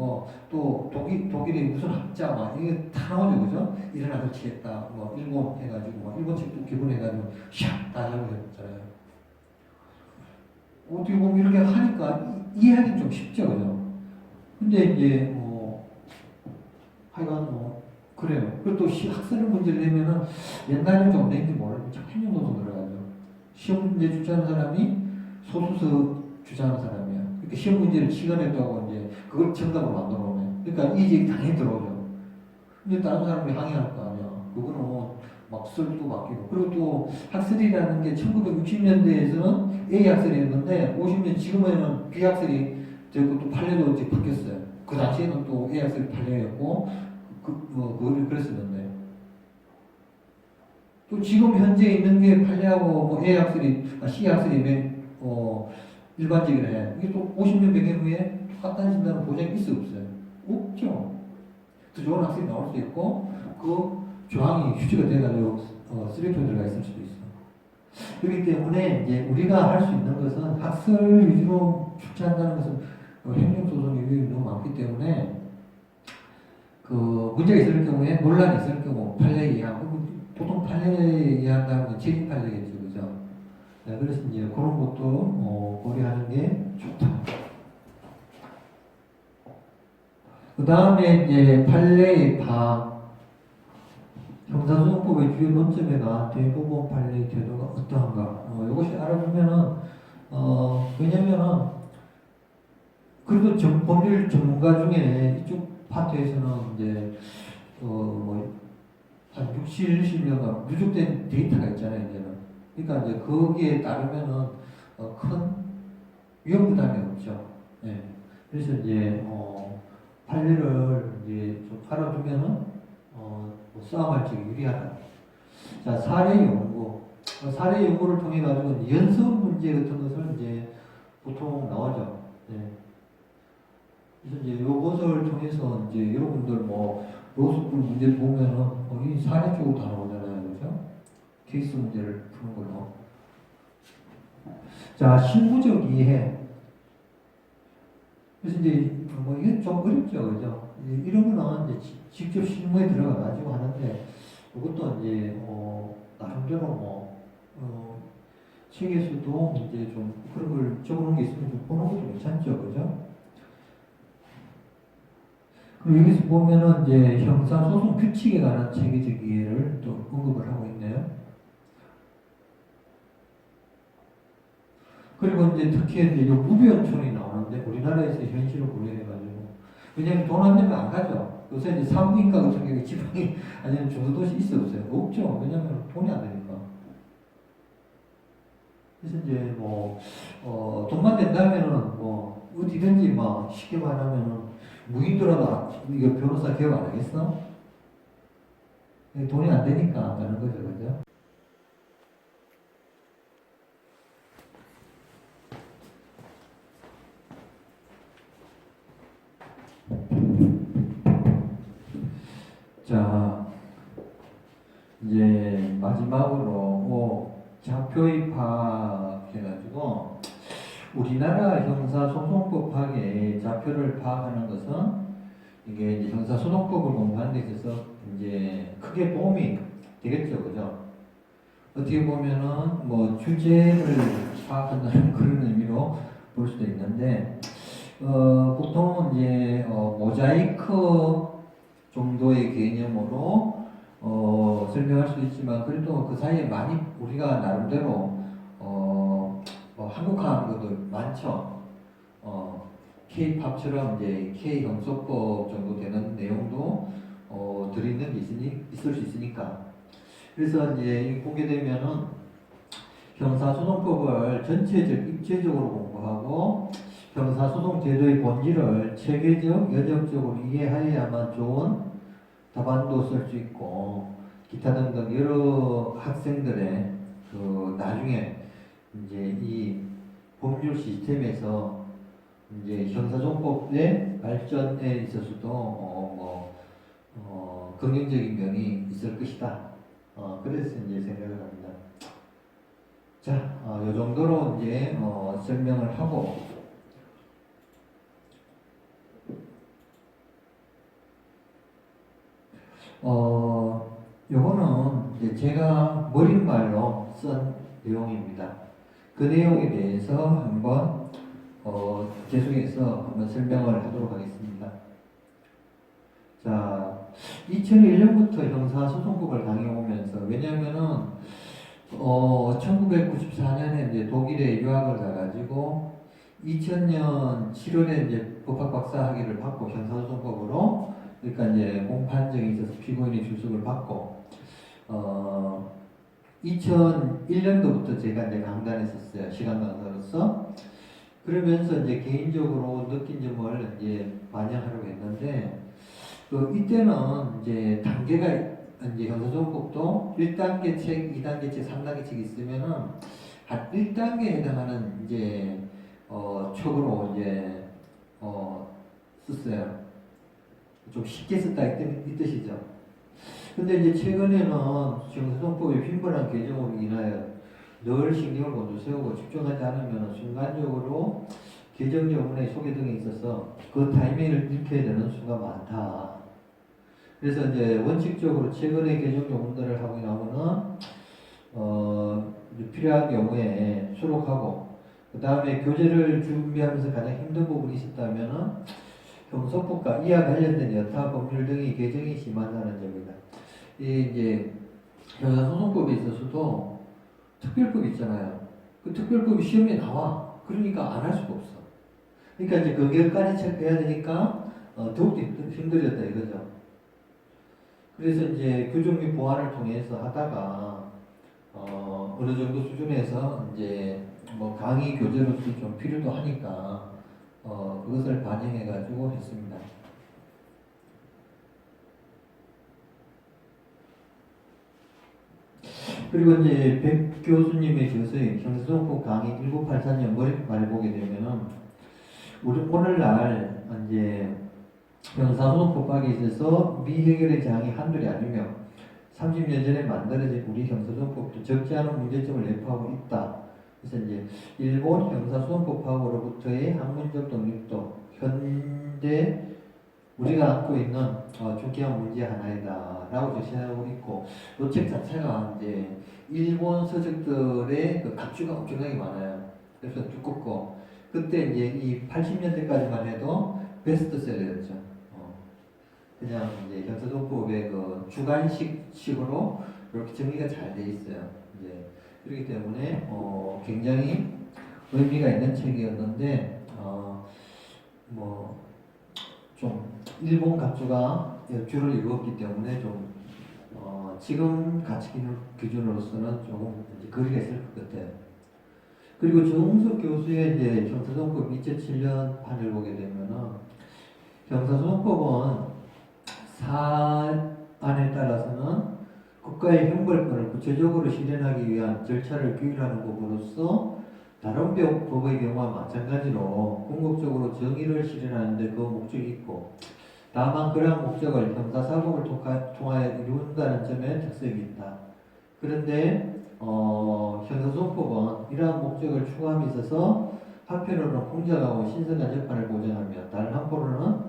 [SPEAKER 1] 또 독일의 무슨 학자 이게 다 나오죠, 그죠? 이런 아들 치겠다 일본 해가지고 일본 책도 기본해가지고 샥 다 잡으셨잖아요. 어떻게 보면 이렇게 하니까 이해하기 좀 쉽죠, 그죠? 근데 이제 하여간 그래요. 그리고 또 학설 문제를 내면은 옛날에 좀 낸지 모르는데 행정소송 들어가죠. 시험 문제 주장하는 사람이 소수서 주장하는 사람이야. 그러니까 시험 문제를 시간했다고 이제 그걸 정답으로 만들어 오네. 그러니까 이제 당연히 들어오죠. 근데 다른 사람이 항의할 거 아니야. 그거는 막 설도 바뀌고. 그리고 또 학설이라는 게 1960년대에서는 A 학설이었는데 50년 지금에는 B 학설이 되고 또 판례도 이제 바뀌었어요. 그 당시에는 또 A 학설이 판례였고 그걸 그랬었는데 또 지금 현재 있는 게 판례하고 A 학설이 C 학설이 일반적이래. 이게 또 50년 100년 후에 똑같다는 진단은 보장이 있어 없어요? 없죠. 더 좋은 학생이 나올 수 있고 그 조항이 휴지가 돼가지고 쓰레기통에 들어가 있을 수도 있어. 그렇기 때문에 이제 우리가 할 수 있는 것은 학설 위주로 출제한다는 것은 행정소송의 위험이 너무 많기 때문에 그 문제가 있을 경우에 논란이 있을 경우 판례 이행 보통 판례 이행한다는 건 재심 판례겠죠, 그죠? 자, 그래서 이제 그런 것도 고려하는 게 좋다. 그 다음에 이제 판례의 파악. 형사소송법의 주요 논점에가 대법원 판례의 태도가 어떠한가. 이것이 알아보면은, 왜냐면은, 그래도 법률 전문가 중에 이쪽 파트에서는 이제, 한 60, 70년간 누적된 데이터가 있잖아요, 이제는. 그러니까 이제 거기에 따르면은, 큰 위험 부담이 없죠. 예. 그래서 이제, 판례를 이제 좀 알아두면은, 뭐 싸움할 적이 유리하다. 자, 사례 연구. 사례 연구를 통해 가지고 연습 문제 같은 것을 이제 보통 나오죠. 예. 그래서 이제 요것을 통해서 이제 여러분들 뭐 로스쿨 문제 보면은 이 사례 쪽으로 다 나오잖아요. 그죠? 케이스 문제를 푸는 걸로. 자, 실무적 이해. 그래서 이제 뭐 이게 좀 어렵죠. 그죠? 이런 거는 이제 직접 실무에 들어가 가지고 하는데 이것도 이제 나름대로 뭐 책에서도 이제 좀 그런 걸 적어놓은 게 있으면 좀 보는 것도 괜찮죠. 그죠? 그리고 여기서 보면은 이제 형사소송 규칙에 관한 체계적 이해를 또 언급을 하고 있네요. 그리고 이제 특히 이제 무비원촌이 나오는데 우리나라에서 현실을 고려해가지고 왜냐면 돈 안 내면 안 가죠. 요새 이제 산부인과 같은 경우에 지방이 아니면 중소도시 있어 없어요? 없죠. 왜냐면 돈이 안 되니까. 그래서 이제 뭐 돈만 된다면은 뭐 어디든지 막 쉽게 말하면은 무인도라도 이거 변호사 개업 안 하겠어? 돈이 안 되니까 안 가는 거죠, 그죠? 자, 이제 마지막으로 좌표 파악해가지고 우리나라 형사소송법 파악에 좌표를 파악하는 것은 이게 이제 형사소송법을 공부하는 데 있어서 이제 크게 도움이 되겠죠, 그죠? 어떻게 보면은 뭐 주제를 파악한다는 그런 의미로 볼 수도 있는데 보통은 이제 모자이크 정도의 개념으로 설명할 수 있지만 그래도 그 사이에 많이 우리가 나름대로 한국화하는 것도 많죠. K-팝처럼 이제 K-형소법 정도 되는 내용도 들어있는 게 있을 수 있으니까. 그래서 이제 보게 되면은 형사소송법을 전체적 입체적으로 공부하고 형사소송 제도의 본질을 체계적, 연역적으로 이해하여야만 좋은 답안도 쓸 수 있고 기타 등등 여러 학생들의 그 나중에 이제 이 법률 시스템에서 이제 형사소송법의 발전에 있어서도 긍정적인 면이 있을 것이다. 그래서 이제 생각을 합니다. 자, 이 정도로 이제 설명을 하고 요거는 이제 제가 머릿말로 쓴 내용입니다. 그 내용에 대해서 한번 계속해서 한번 설명을 하도록 하겠습니다. 자, 2001년부터 형사소송법을 강의해오면서 왜냐면은 1994년에 이제 독일에 유학을 가가지고 2000년 7월에 이제 법학 박사 학위를 받고 형사소송법으로 그러니까 이제 공판정에 있어서 피고인의 출석을 받고 2001년도부터 제가 이제 강단했었어요. 시간 강사로서. 그러면서 이제 개인적으로 느낀 점을 이제 반영하려고 했는데 이때는 이제 단계가 이제 형사소송법도 1단계 책, 2단계 책, 3단계 책이 있으면은 한 1단계에 해당하는 이제 촉으로 이제 썼어요. 좀 쉽게 썼다 이 뜻이죠. 근데 이제 최근에는 형사소송법의 빈번한 개정으로 인하여 늘 신경을 곤두세우고 집중하지 않으면 순간적으로 개정 여부의 소개 등에 있어서 그 타이밍을 잃게 되는 수가 많다. 그래서 이제 원칙적으로 최근에 개정 요문들을 하고 나면은 이제 필요한 경우에 수록하고, 그 다음에 교재를 준비하면서 가장 힘든 부분이 있었다면은 형사법과 이와 관련된 여타 법률 등의 개정이 심하다는 점입니다. 이 이제 형사소송법에 있어서도 특별법 있잖아요. 그 특별법이 시험에 나와. 그러니까 안 할 수가 없어. 그러니까 이제 그게까지 체크해야 되니까 더욱더 힘들었다 이거죠. 그래서 이제 교정 및 보완을 통해서 하다가 어느 정도 수준에서 이제 뭐 강의 교재로서 좀 필요도 하니까 그것을 반영해 가지고 했습니다. 그리고 이제 백 교수님의 저서인 형사소송법 강의 1984년 머릿말을 보게 되면은 우리 오늘날 이제 형사소송법학에 있어서 미해결의 장이 한둘이 아니며 30년 전에 만들어진 우리 형사소송법도 적지 않은 문제점을 내포하고 있다. 그래서 이제 일본 형사소송법학으로부터의 학문적 독립도 현재 우리가 안고 있는 중요한 문제 하나이다 라고 제시하고 있고, 이 책 자체가 이제 일본 서적들의 그 각주가 엄청나게 많아요. 그래서 두껍고, 그때 이제 이 80년대까지만 해도 베스트셀러였죠. 그냥 이제 형사소송법의 그 주관식식으로 이렇게 정리가 잘 돼 있어요. 이제 그렇기 때문에 굉장히 의미가 있는 책이었는데 뭐 좀 일본 각주가 주를 이루었기 때문에 좀 지금 가치 기준으로서는 조금 이제 거리가 있을 것 같아요. 그리고 정웅석 교수의 이제 형사소송법 2007년 판을 보게 되면은 형사소송법은 사안에 따라서는 국가의 형벌권을 구체적으로 실현하기 위한 절차를 규율하는 법으로서 다른 법의 경우와 마찬가지로 궁극적으로 정의를 실현하는 데 그 목적이 있고, 다만 그러한 목적을 형사사법을 통하여 이룬다는 점에 특색이 있다. 그런데 형사소송법은 이러한 목적을 추구함에 있어서 한편으로는 공정하고 신선한 재판을 보장하며 다른 한편으로는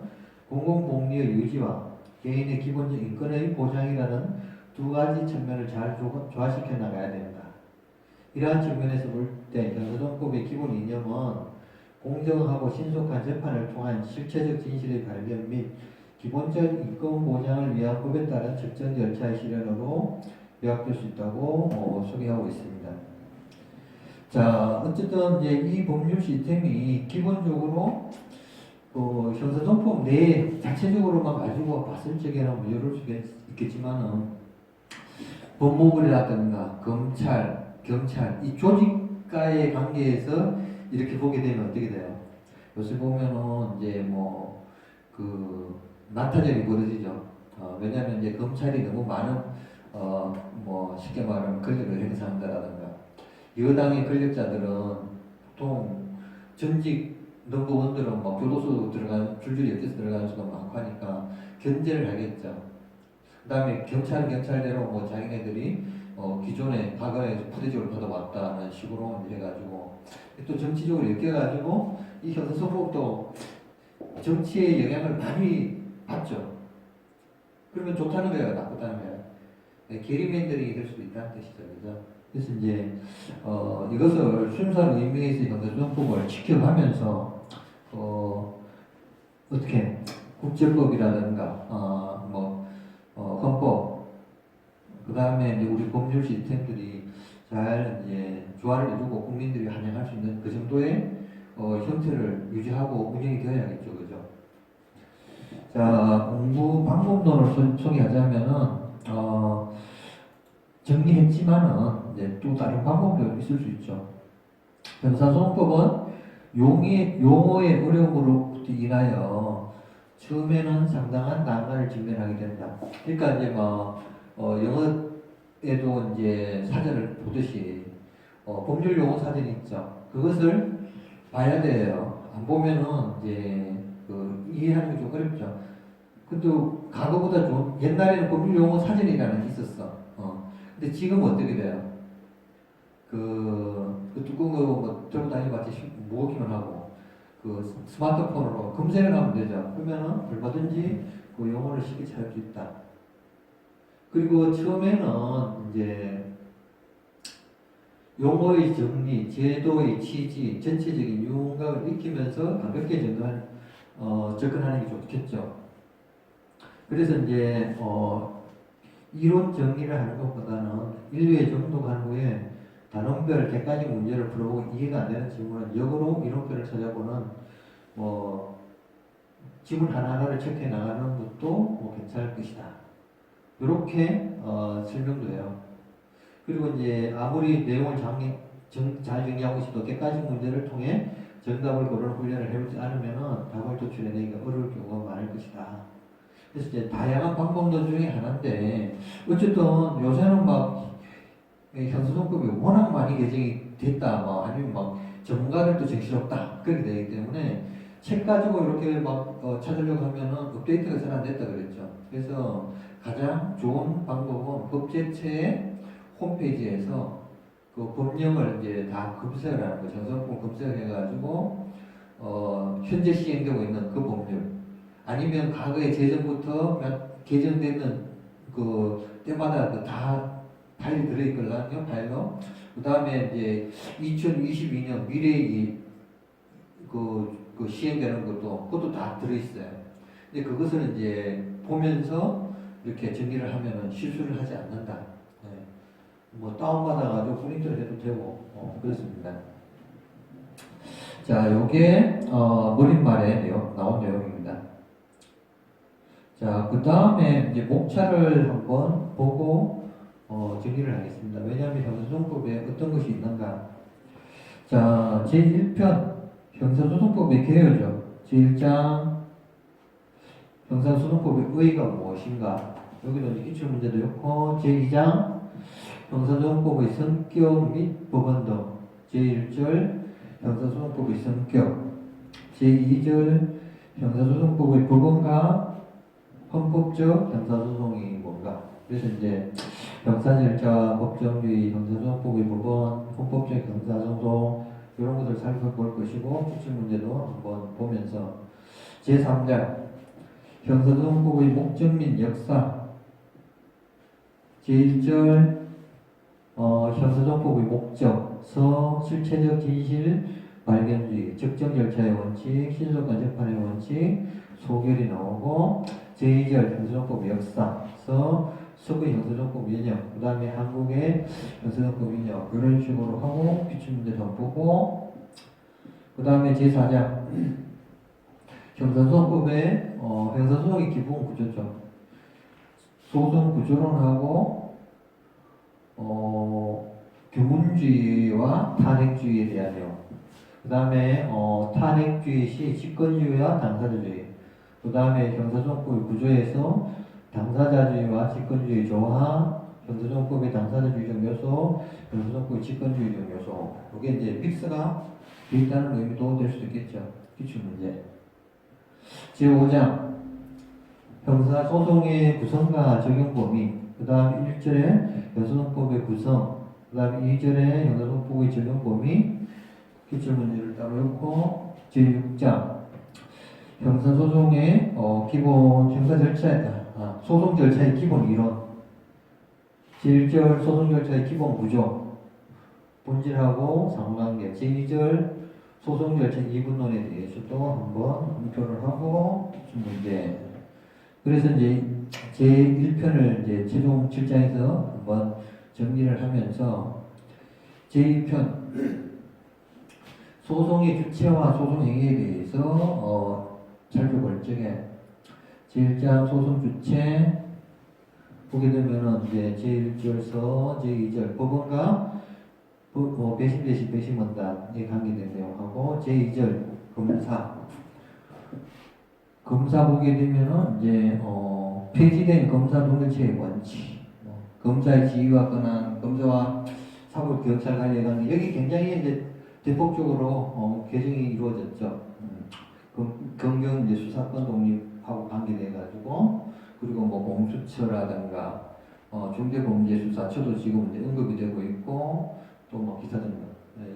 [SPEAKER 1] 공공복리의 유지와 개인의 기본적 인권의 보장이라는 두 가지 측면을 잘 조화시켜 나가야 된다. 이러한 측면에서 볼 때 형사소송법의 기본 이념은 공정하고 신속한 재판을 통한 실체적 진실의 발견 및 기본적 인권 보장을 위한 법에 따른 적정 절차의 실현으로 요약될 수 있다고 소개하고 있습니다. 자, 어쨌든 이제 이 법률 시스템이 기본적으로 형사소송법 내 자체적으로만 가지고 봤을 적에는 뭐 이럴 수 있겠지만은 법무부라든가 검찰, 경찰 이 조직과의 관계에서 이렇게 보게 되면 어떻게 돼요? 요새 보면은 이제 뭐 난타전이 벌어지죠. 왜냐하면 이제 검찰이 너무 많은 뭐 쉽게 말하면 권력을 행사한다라든가, 여당의 권력자들은 보통 전직 넘버원들은 막 교도소 줄줄이 엮여서 들어가는 수가 많고 하니까 견제를 하겠죠. 그 다음에 경찰은 경찰대로 뭐 자기네들이 기존에 과거에 부대적으로 받아왔다는 식으로 해가지고 또 정치적으로 엮여가지고 이 형사소송법도 정치의 영향을 많이 받죠. 그러면 좋다는 거야, 나쁘다는 거야? 게리맨들이 될 수도 있다는 뜻이죠, 그죠? 그래서 이제 이것을 순수한 의미에서 형사소송법을 지켜가면서 어떻게 국제법이라든가 헌법, 그 다음에 이제 우리 법률 시스템들이 잘 이제 조화를 이루고 국민들이 환영할 수 있는 그 정도의 형태를 유지하고 운영이 되어야겠죠, 그죠? 자, 공부 방법론을 소개하자면은 정리했지만은 이제 또 다른 방법도 있을 수 있죠. 형사소송법은 용어의 어려움으로부터 인하여 처음에는 상당한 난관을 직면하게 된다. 그러니까 이제 영어에도 이제 사전을 보듯이 법률 용어 사전이 있죠. 그것을 봐야 돼요. 안 보면은 이제 이해하는 게 좀 어렵죠. 근데 과거보다 좀 옛날에는 법률 용어 사전이라는 게 있었어. 근데 지금 어떻게 돼요? 그 두꺼운 거 뭐 들고 다니봤지 모으기만 하고 스마트폰으로 검색을 하면 되죠. 그러면은 얼마든지 그 용어를 쉽게 찾을 수 있다. 그리고 처음에는 이제 용어의 정리, 제도의 취지, 전체적인 윤곽을 익히면서 가볍게 접근하는 게 좋겠죠. 그래서 이제 이론 정리를 하는 것보다는 인류의 정독한 후에 단원별 객관식 문제를 풀어보고 이해가 안 되는 질문은 역으로 이론표를 찾아보는 지문 하나하나를 체크해 나가는 것도 괜찮을 것이다. 이렇게 설명도 해요. 그리고 이제 아무리 내용을 잘 정리하고 있어도 객관식 문제를 통해 정답을 고르는 훈련을 해보지 않으면 답을 도출해내기가 어려울 경우가 많을 것이다. 그래서 이제 다양한 방법론 중에 하나인데 어쨌든 요새는 막 현수성법이 워낙 많이 개정이 됐다, 아니면 전문가들도 정신없다 그렇게 되기 때문에 책 가지고 이렇게 찾으려고 하면은 업데이트가 잘 안 됐다 그랬죠. 그래서 가장 좋은 방법은 법제처의 홈페이지에서 그 법령을 이제 다 검색을 하는 거죠. 전성법 검색을 해가지고 현재 시행되고 있는 그 법률 아니면 과거에 제정부터 개정되는 그 때마다 다 파일이 들어있거든요. 파일로. 그 다음에 이제 2022년 미래의 그 시행되는 그것도 다 들어있어요. 근데 그것을 이제 보면서 이렇게 정리를 하면은 실수를 하지 않는다. 네. 다운받아가지고 프린트를 해도 되고, 그렇습니다. 자, 요게, 머릿말에 나온 내용입니다. 자, 그 다음에 이제 목차를 한번 보고, 정리를 하겠습니다. 왜냐하면 형사소송법에 어떤 것이 있는가. 자, 제1편, 형사소송법의 개요죠. 제1장, 형사소송법의 의의가 무엇인가. 여기도 이제 기출문제도 있고, 제2장, 형사소송법의 성격 및 법원 등. 제1절, 형사소송법의 성격. 제2절, 형사소송법의 법원과 헌법적 형사소송이 뭔가. 그래서 이제 형사절차, 법정주의, 형사소송법의 법원, 헌법적 형사소송 이런 것을 살펴볼 것이고 기출문제도 한번 보면서 제3장 형사소송법의 목적 및 역사 제1절 형사소송법의 목적, 실체적 진실 발견주의, 적정 절차의 원칙, 신속한 재판의 원칙, 소결이 나오고 제2절 형사소송법 역사, 서구의 형사소송법 연역, 그 다음에 한국의 형사소송법 연역 이런 식으로 하고 기출문제도 보고 그 다음에 제4장 형사소송법의 형사소송의 기본 구조죠. 소송 구조론하고 규문주의와 탄핵주의에 대한 내용. 그 다음에 탄핵주의 시 직권주의와 당사자주의. 그 다음에 형사소송법의 구조에서 당사자주의와 직권주의 조화, 형사소송법의 당사자주의적 요소, 형사소송법의 직권주의적 요소. 이게 이제 믹스가 되어 있다는 의미도 될 수도 있겠죠. 기출문제. 제5장 형사소송의 구성과 적용 범위. 그 다음 1절에 형사소송법의 구성. 그 다음 2절에 형사소송법의 적용 범위. 기출문제를 따로 읽고 제6장 형사소송의 기본 소송 절차의 기본 이론 제1절 소송 절차의 기본 구조 본질하고 상관관계 제2절 소송 절차 이분론에 대해서도 한번 검토를 하고 문제 그래서 이제 제1편을 이제 최종 7장에서 한번 정리를 하면서 제2편 소송의 주체와 소송 행위에 대해서 살펴볼 적에 제1장 소송 주체 보게 되면은 이제 제1절서 제2절 법원과 배심원단에 관계된 내용하고 제2절 검사 보게 되면은 이제 폐지된 검사 동일체의 원칙 검사의 지위와 권한 검사와 사법 경찰 간의 관계 여기 굉장히 이제 대폭적으로 개정이 이루어졌죠. 검경 이제 수사권 독립하고 관계돼 가지고 그리고 공수처라든가 중대범죄수사처도 지금 이제 언급이 되고 있고 또 기타 등등.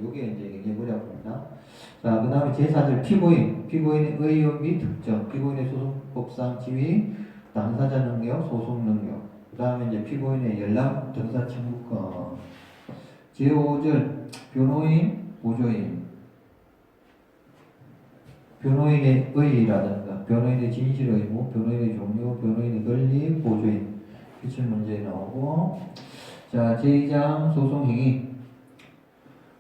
[SPEAKER 1] 이게 이제 굉장히 어렵습니다. 자, 그 다음에 제4절 피고인의 의혹 및 특정, 피고인의 소송법상 지위, 당사자 능력, 소송 능력. 그 다음에 이제 피고인의 연락, 등사 청구권. 제5절 변호인, 보조인. 변호인의 의의라든가 변호인의 진실 의무, 변호인의 종류, 변호인의 권리, 보조인. 기출문제에 나오고. 자, 제2장 소송행위.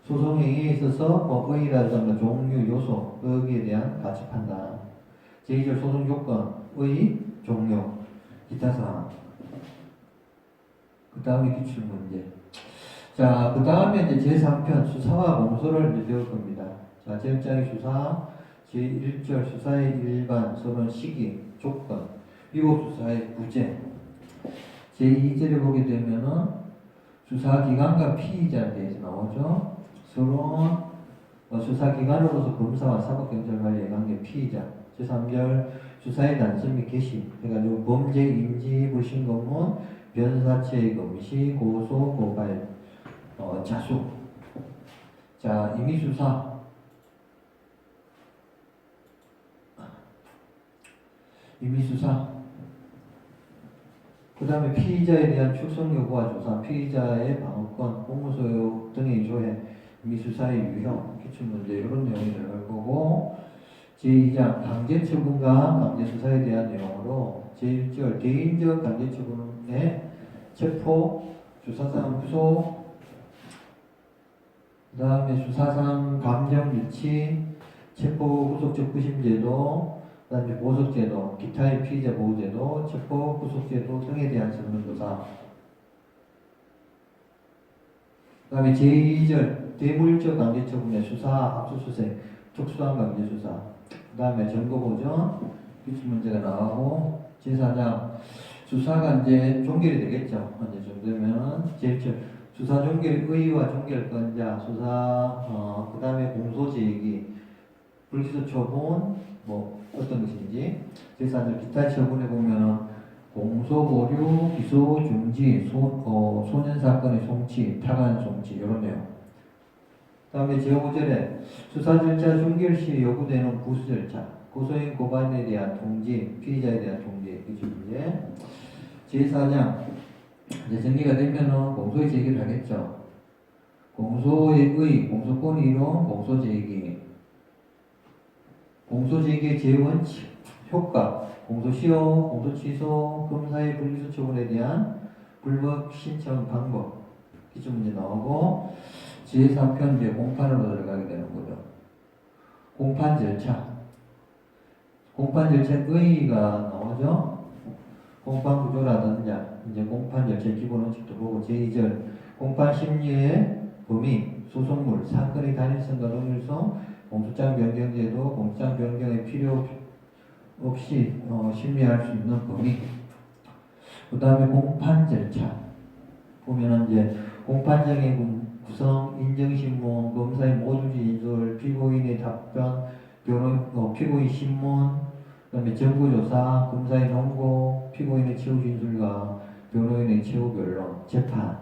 [SPEAKER 1] 소송행위에 있어서 뭐 의의라든가 종류, 요소, 여기에 대한 가치 판단. 제2절 소송 조건, 의의, 종류, 기타 사항. 그 다음에 기출문제. 자, 그 다음에 이제 제3편 수사와 공소를 이제 배울 겁니다. 자, 제1장의 수사, 제1절 수사의 일반, 서론 시기, 조건, 위법 수사의 구제. 제2절에 보게 되면은 수사기관과 피의자에 대해서 나오죠. 서론, 수사기관으로서 검사와 사법경찰관리의 관계 피의자. 제3절 수사의 단서 및 개시. 해가지고 범죄 인지 불신 검문, 변사체의 검시, 고소, 고발, 자수. 자, 임의수사. 임의수사. 그 다음에 피의자에 대한 출석 요구와 조사, 피의자의 방어권, 공무소유 등의 조회, 임의수사의 유형, 기출문제 이런 내용이 들어갈 거고 제2장 강제처분과 강제수사에 대한 내용으로 제1절 개인적 강제처분의 체포, 수사상 구속, 그 다음에 수사상 감정 유치, 체포 구속 적부심 제도, 그 다음에 보석제도, 기타의 피의자 보호제도, 체포 구속제도 등에 대한 설문조사. 그 다음에 제2절 대물적 강제처분의 수사, 압수수색, 특수한 강제수사. 그 다음에 증거보전, 기출문제가 나오고 제4장 수사가 이제 종결이 되겠죠. 이제 좀 되면은 제1절 수사 종결 의의와 종결권자, 수사, 그 다음에 공소 제기, 불기소 처분, 뭐 어떤 것인지. 제4절 기타 처분에 보면은 공소 보류, 기소 중지, 소년 사건의 송치, 타관 송치 이런 내용. 다음에 제5절에 수사 절차 종결 시 요구되는 구수 절차, 고소인 고발인에 대한 통지, 피의자에 대한 통지, 이 문제. 제4장 이제 정리가 되면은 공소의 제기를 하겠죠. 공소의 의, 공소권의 이론, 공소 제기. 공소 제기의 제원칙, 효과, 공소 시효, 공소 취소, 검사의 불기소 처분에 대한 불법 신청 방법. 기출문제 나오고 제3편 이제 공판으로 들어가게 되는 거죠. 공판 절차. 공판 절차의 의의가 나오죠. 공판 구조라든지 이제 공판 절차의 기본 원칙도 보고 제2절 공판 심리의 범위, 소송물, 사건의 단일성과 동일성, 공소장 변경제도, 공소장 변경의 필요 없이 심리할 수 있는 범위. 그 다음에 공판 절차 보면은 이제 공판장의 구성, 인정신문, 검사의 모두 진술, 피고인의 답변, 피고인 신문, 그 다음에 정보조사, 검사의 논고, 피고인의 최후 진술과 변호인의 최후 변론, 재판.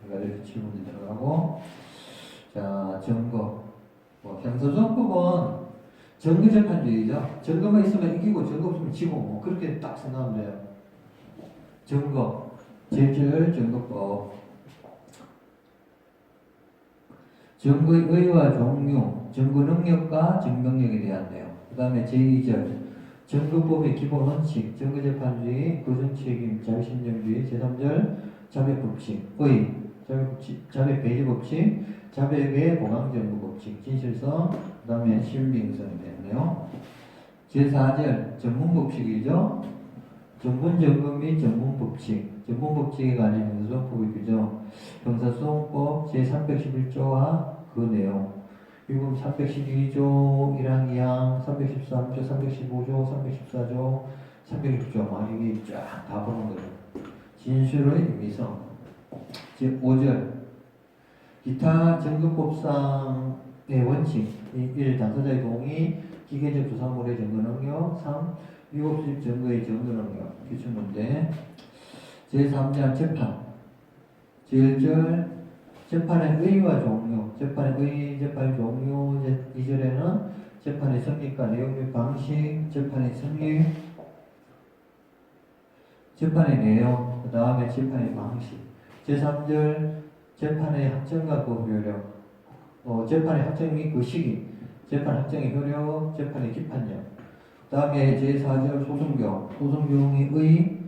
[SPEAKER 1] 그러니까 이렇게 질문이 들어가고, 자, 증거. 형사소송법은 증거재판주의죠. 증거만 있으면 이기고 증거 없으면 지고 뭐 그렇게 딱 생각하면 돼요. 증거, 제1절 증거법. 증거의 의의와 종류, 증거 능력과 증명력에 대한 내용. 그 다음에 제2절 증거법의 기본 원칙, 증거재판주의, 거전책임, 자유신정주의. 제3절 자백법칙, 의, 자백배제법칙, 자백의 보강증거법칙, 진실성, 그 다음에 신빙성에 대한 내용. 제4절 전문법칙이죠. 전문점검 및 전문법칙, 전문법칙에 관한 형사소송법의 규정, 형사소송법 제311조와 그 내용, 그리고 312조 1항 2항, 313조, 315조, 314조, 306조 이게 쫙 다 보는 거죠. 진술의 의미성. 제5절 기타 증거법상의 원칙 1. 당사자의 동의, 기계적 조사물의 증거 능력. 3. 위법수집 증거의 증거 능력. 기출문제. 제3장 재판. 제1절 재판의 의의와 종류. 재판의 의의, 재판의 종류. 제2절에는 재판의 성립과 내용 및 방식, 재판의 성립, 재판의 내용, 그 다음에 재판의 방식. 제3절 재판의 확정과 그 효력, 재판의 확정 및 그 시기, 재판 확정의 효력, 재판의 기판력. 그 다음에 제4절 소송비용의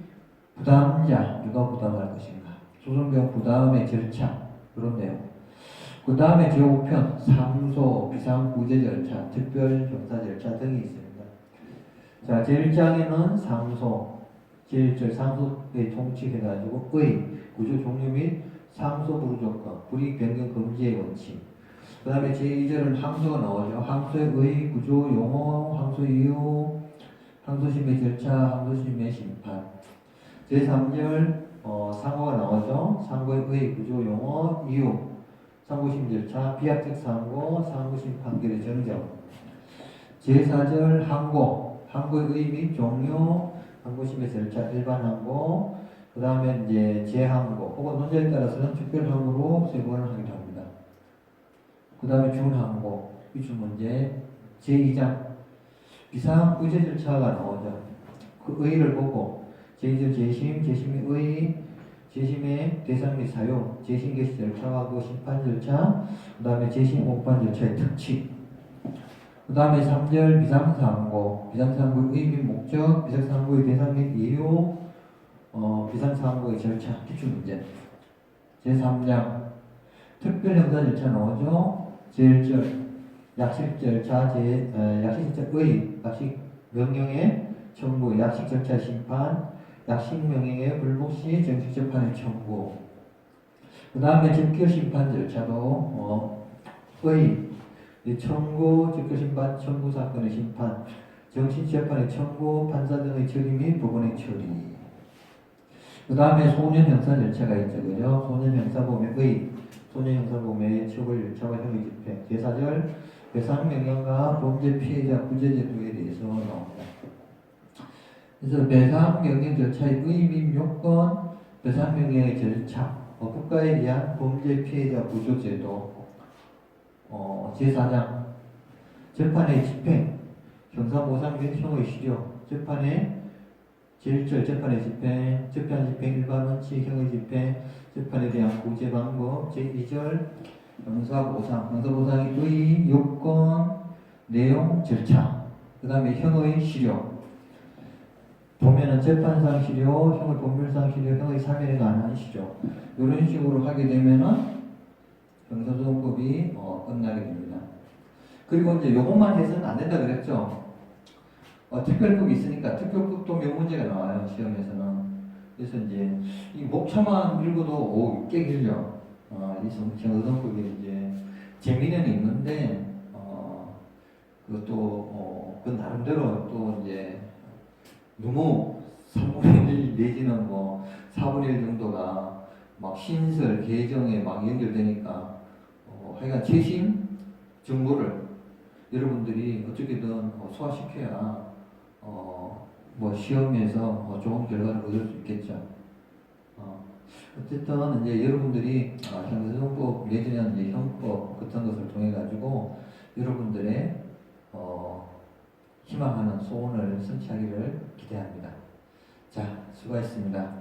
[SPEAKER 1] 부담자, 누가 부담할 것인가. 소송비용 부담의 절차, 그런 내용. 그 다음에 제5편 상소, 비상구제 절차, 특별조사 절차 등이 있습니다. 자, 제1장에는 상소, 제1절 상소의 통칙해가지고 구조 종류 및 상소 불허 조건, 불이익 변경 금지의 원칙. 그 다음에 제2절은 항소가 나오죠. 항소의 구조 용어, 항소 이유, 항소심의 절차, 항소심의 심판. 제3절 상고가 나오죠. 상고의 구조 용어, 이유, 상고심 절차, 비약적 상고, 상고심 판결의 정정. 제4절 항고의 및 종류, 항고심의 절차, 일반 항고, 그 다음에 이제 재항고, 혹은 논제에 따라서는 특별항고로 세분을 하기도 합니다. 그 다음에 준항고, 위주문제. 제2장 비상구제 절차가 나오죠. 그 의의를 보고 제2절 재심의 의의, 재심의 대상 및 사용, 재심 개시 절차와 그 심판 절차, 그 다음에 재심 공판 절차의 특칙. 그 다음에 3절 비상사항고의 의의 및 목적, 비상사항고의 대상 및 이유, 비상사항고의 절차, 기출문제. 제3장 특별형사 절차 나오죠. 제1절 약식 절차, 약식 절차 약식 명령의 청구, 약식 절차 심판, 약식 명령의 불복 시 정식 재판의 청구. 그 다음에 즉결 심판 절차도 청구, 즉결 심판, 청구 사건의 심판, 정식 재판의 청구, 판사 등의 처리 및 법원의 처리. 그 다음에 소년 형사 절차가 있죠, 그죠? 소년 형사범의 소년 형사범의 처벌 절차와 형의 집행. 제4절 배상 명령과 범죄 피해자 구제 제도에 대해서 나옵니다. 그래서 배상 명령 절차의 의의 및 요건, 배상 명령의 절차, 국가에 대한 범죄 피해자 구조 제도. 제4장 재판의 집행, 형사보상 및 형의 실효, 재판의 제1절 재판의 집행, 재판 집행 일반 원칙, 형의 집행, 재판에 대한 구제 방법. 제2절 형사보상의 의의, 요건, 내용, 절차. 그 다음에 형의 실효. 보면은 재판상 실효, 형의 법률상 실효, 형의 사면에 관한 실효. 이런 식으로 하게 되면은 형사소송법이 끝나게 됩니다. 그리고 이제 요것만 해서는 안 된다 그랬죠. 특별법이 있으니까 특별법도 몇 문제가 나와요, 시험에서는. 그래서 이제 이 목차만 읽어도 꽤 길죠. 이 형사소송법이 이제 재미는 있는데 그것도 그 나름대로 또 이제 너무 3분의 1 내지는 4분의 1 정도가 막 신설, 개정에 막 연결되니까 하여간 최신 정보를 여러분들이 어떻게든 소화시켜야 시험에서 좋은 결과를 얻을 수 있겠죠. 어쨌든 이제 여러분들이 형사소송법 내지는 이제 형법 같은 것을 통해 가지고 여러분들의 희망하는 소원을 성취하기를 기대합니다. 자, 수고하셨습니다.